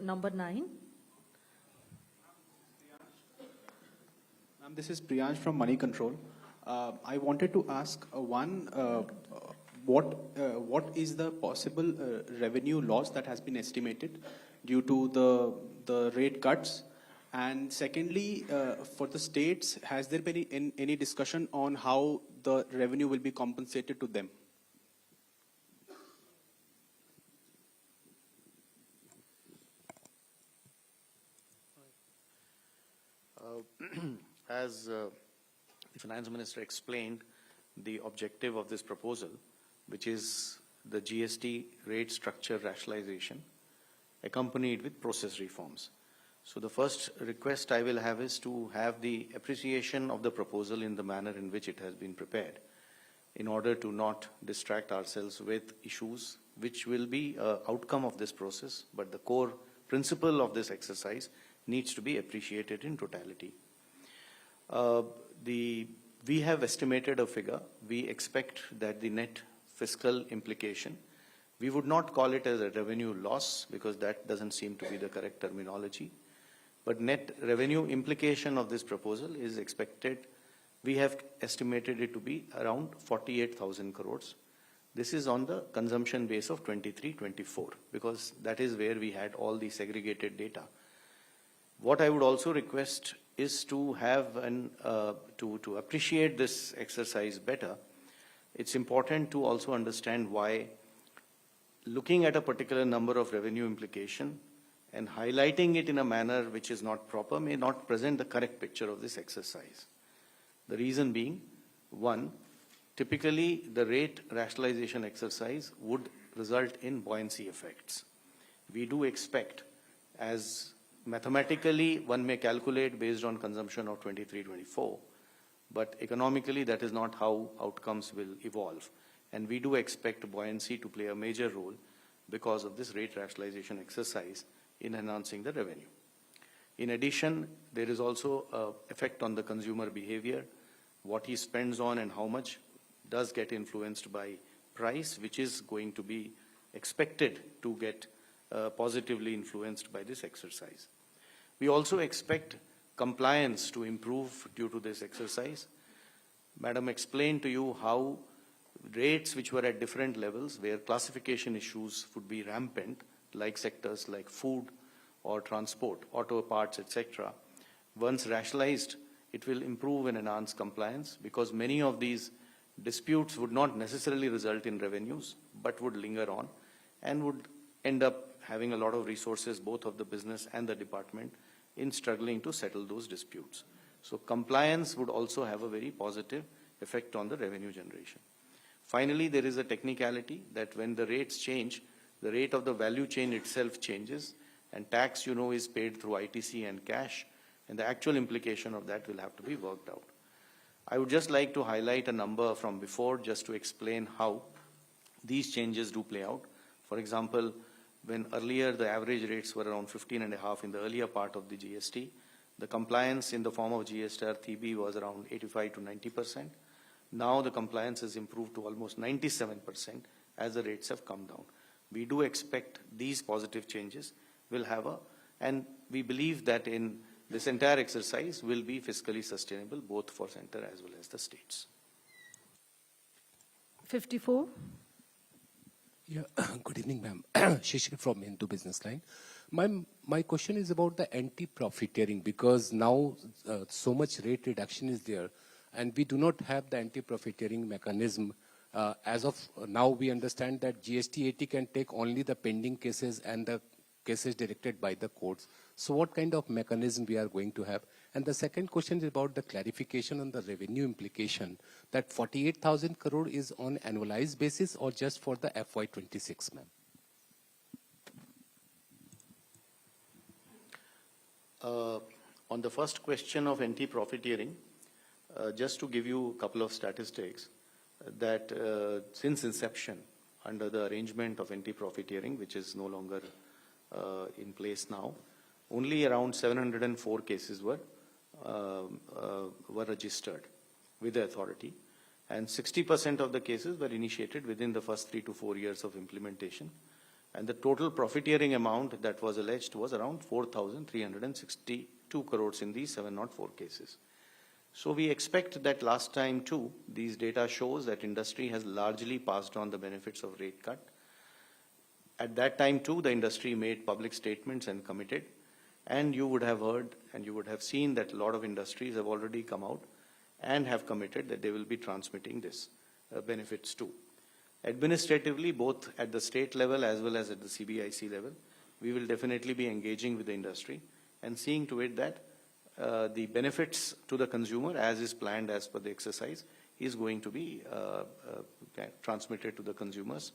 number 9. Ma'am, this is Priyansh from Money Control. I wanted to ask what is the possible revenue loss that has been estimated due to the rate cuts? And secondly, for the states, has there been any discussion on how the revenue will be compensated to them? As the Finance Minister explained, the objective of this proposal, which is the GST rate structure rationalization, accompanied with process reforms. So the first request I will have is to have the appreciation of the proposal in the manner in which it has been prepared, in order to not distract ourselves with issues which will be an outcome of this process, but the core principle of this exercise needs to be appreciated in totality. We have estimated a figure. We expect that the net fiscal implication, we would not call it as a revenue loss because that doesn't seem to be the correct terminology. But net revenue implication of this proposal is expected, we have estimated it to be around 48,000 crores. This is on the consumption base of 23-24 because that is where we had all the segregated data. What I would also request is to have to appreciate this exercise better. It's important to also understand why looking at a particular number of revenue implication and highlighting it in a manner which is not proper may not present the correct picture of this exercise. The reason being, one, typically the rate rationalization exercise would result in buoyancy effects. We do expect, as mathematically one may calculate based on consumption of 23-24, but economically that is not how outcomes will evolve. And we do expect buoyancy to play a major role because of this rate rationalization exercise in enhancing the revenue. In addition, there is also an effect on the consumer behavior. What he spends on and how much does get influenced by price, which is going to be expected to get positively influenced by this exercise. We also expect compliance to improve due to this exercise. Madam explained to you how rates which were at different levels, where classification issues would be rampant, like sectors like food or transport, auto parts, etc. Once rationalized, it will improve and enhance compliance because many of these disputes would not necessarily result in revenues, but would linger on and would end up having a lot of resources, both of the business and the department, in struggling to settle those disputes. So compliance would also have a very positive effect on the revenue generation. Finally, there is a technicality that when the rates change, the rate of the value chain itself changes, and tax, is paid through ITC and cash, and the actual implication of that will have to be worked out. I would just like to highlight a number from before just to explain how these changes do play out. For example, when earlier the average rates were around 15.5 in the earlier part of the GST, the compliance in the form of GSTR TB was around 85 to 90%. Now the compliance has improved to almost 97% as the rates have come down. We do expect these positive changes will have and we believe that in this entire exercise will be fiscally sustainable both for center as well as the states. 54. Yeah, good evening, ma'am. Shishir from Hindu Business Line. My question is about the anti-profiteering because now so much rate reduction is there and we do not have the anti-profiteering mechanism. As of now, we understand that GST 80 can take only the pending cases and the cases directed by the courts. So what kind of mechanism we are going to have? And the second question is about the clarification on the revenue implication, that 48,000 crore is on annualized basis or just for the FY26, ma'am? On the first question of anti-profiteering, just to give you a couple of statistics, that since inception, under the arrangement of anti-profiteering, which is no longer in place now, only around 704 cases were registered with the authority, and 60% of the cases were initiated within the first 3 to 4 years of implementation, And the total profiteering amount that was alleged was around 4,362 crores in these 704 cases. So we expect that last time too, these data shows that industry has largely passed on the benefits of rate cut. At that time too, the industry made public statements and committed. And you would have heard and you would have seen that a lot of industries have already come out and have committed that they will be transmitting this benefits too. Administratively, both at the state level as well as at the CBIC level, we will definitely be engaging with the industry and seeing to it that the benefits to the consumer, as is planned as per the exercise, is going to be transmitted to the consumers.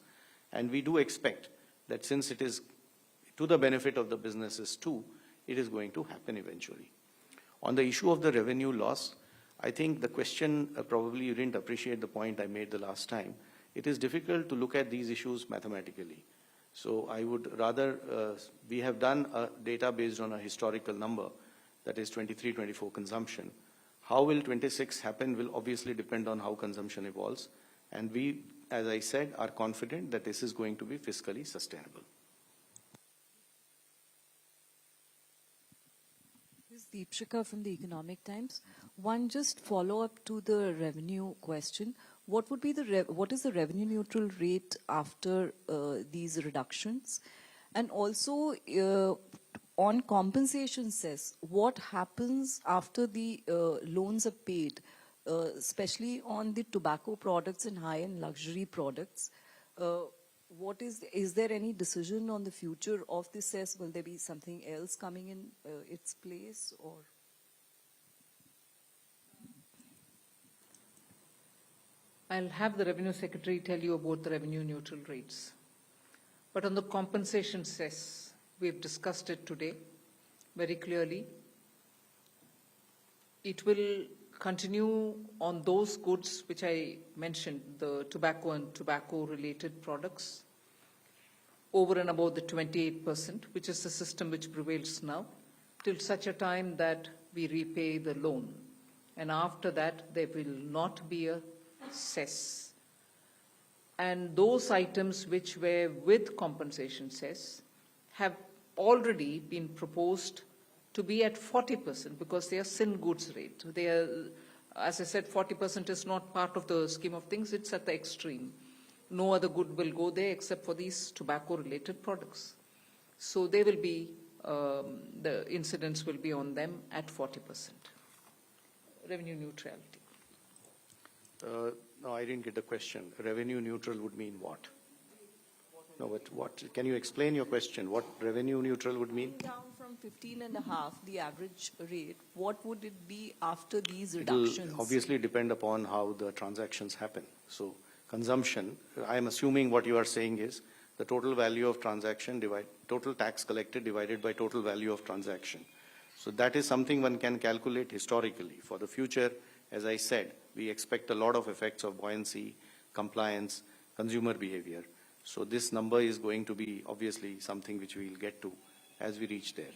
And we do expect that since it is to the benefit of the businesses too, it is going to happen eventually. On the issue of the revenue loss, I think the question, probably you didn't appreciate the point I made the last time. It is difficult to look at these issues mathematically. So I would rather, we have done a data based on a historical number, that is 23-24 consumption. How will 26 happen will obviously depend on how consumption evolves. And we, as I said, are confident that this is going to be fiscally sustainable. This is Deepshika from the Economic Times. One just follow-up to the revenue question. What would be what is the revenue neutral rate after these reductions? And also on compensation cess, what happens after the loans are paid, especially on the tobacco products and high-end luxury products? Is there any decision on the future of the cess? Will there be something else coming in its place, or? I'll have the Revenue Secretary tell you about the revenue neutral rates. But on the compensation cess, we've discussed it today very clearly. It will continue on those goods which I mentioned, the tobacco and tobacco-related products, over and above the 28%, which is the system which prevails now, till such a time that we repay the loan. And after that, there will not be a cess. And those items which were with compensation cess have already been proposed to be at 40% because they are sin goods rate. They are, as I said, 40% is not part of the scheme of things, it's at the extreme. No other good will go there except for these tobacco-related products. So they will be, the incidence will be on them at 40%. Revenue neutrality. No, I didn't get the question. Revenue neutral would mean what? No, but what? Can you explain your question? What revenue neutral would mean? Down from 15.5, the average rate, what would it be after these reductions? It will obviously depend upon how the transactions happen. So consumption, I am assuming what you are saying is the total value of transaction total tax collected divided by total value of transaction. So that is something one can calculate historically. For the future, as I said, we expect a lot of effects of buoyancy, compliance, consumer behavior. So this number is going to be obviously something which we will get to as we reach there.